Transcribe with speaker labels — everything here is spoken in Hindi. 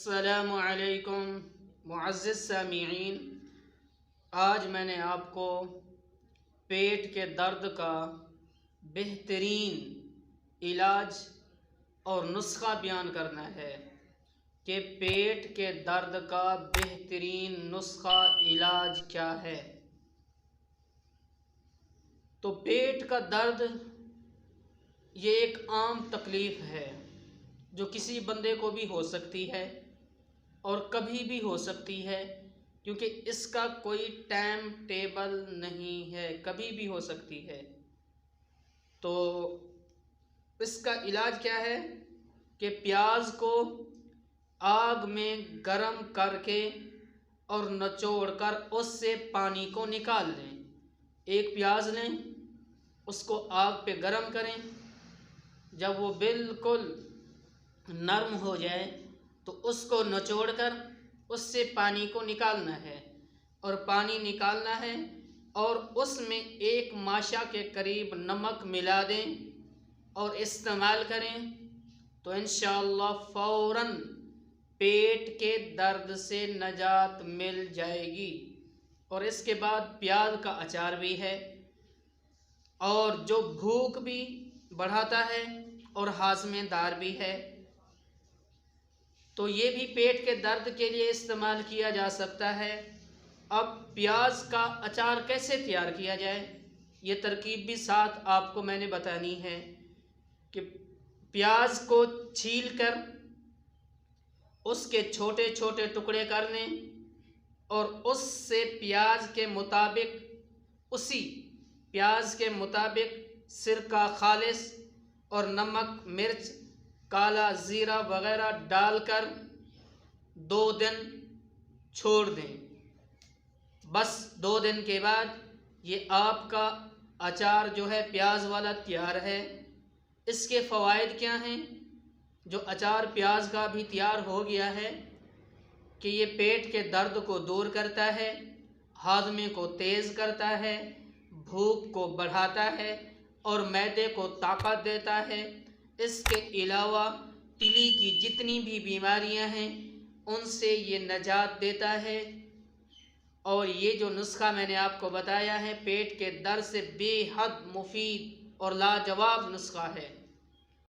Speaker 1: अस्सलामु अलैकुम मुअज़्ज़िज़ सामीईन। आज मैंने आपको पेट के दर्द का बेहतरीन इलाज और नुस्खा बयान करना है कि पेट के दर्द का बेहतरीन नुस्खा इलाज क्या है। तो पेट का दर्द ये एक आम तकलीफ़ है जो किसी बंदे को भी हो सकती है और कभी भी हो सकती है, क्योंकि इसका कोई टाइम टेबल नहीं है, कभी भी हो सकती है। तो इसका इलाज क्या है कि प्याज को आग में गरम करके और निचोड़कर उससे पानी को निकाल लें। एक प्याज लें, उसको आग पे गरम करें, जब वो बिल्कुल नरम हो जाए तो उसको निचोड़कर उससे पानी को निकालना है और पानी निकालना है और उसमें एक माशा के करीब नमक मिला दें और इस्तेमाल करें तो इंशाअल्लाह फ़ौरन पेट के दर्द से नजात मिल जाएगी। और इसके बाद प्याज का अचार भी है और जो भूख भी बढ़ाता है और हाज़मेदार भी है, तो ये भी पेट के दर्द के लिए इस्तेमाल किया जा सकता है। अब प्याज का अचार कैसे तैयार किया जाए, ये तरकीब भी साथ आपको मैंने बतानी है कि प्याज को छील कर उसके छोटे छोटे टुकड़े कर लें और उससे उसी प्याज के मुताबिक सिरका खालिस और नमक मिर्च काला ज़ीरा वग़ैरह डालकर 2 दिन छोड़ दें। बस 2 दिन के बाद ये आपका अचार जो है प्याज वाला तैयार है। इसके फ़वाइद क्या हैं? जो अचार प्याज का भी तैयार हो गया है कि ये पेट के दर्द को दूर करता है, हाज़मे को तेज़ करता है, भूख को बढ़ाता है और मैदे को ताकत देता है। इसके अलावा तिली की जितनी भी बीमारियां हैं उनसे ये निजात देता है। और ये जो नुस्खा मैंने आपको बताया है पेट के दर्द से बेहद मुफीद और लाजवाब नुस्खा है।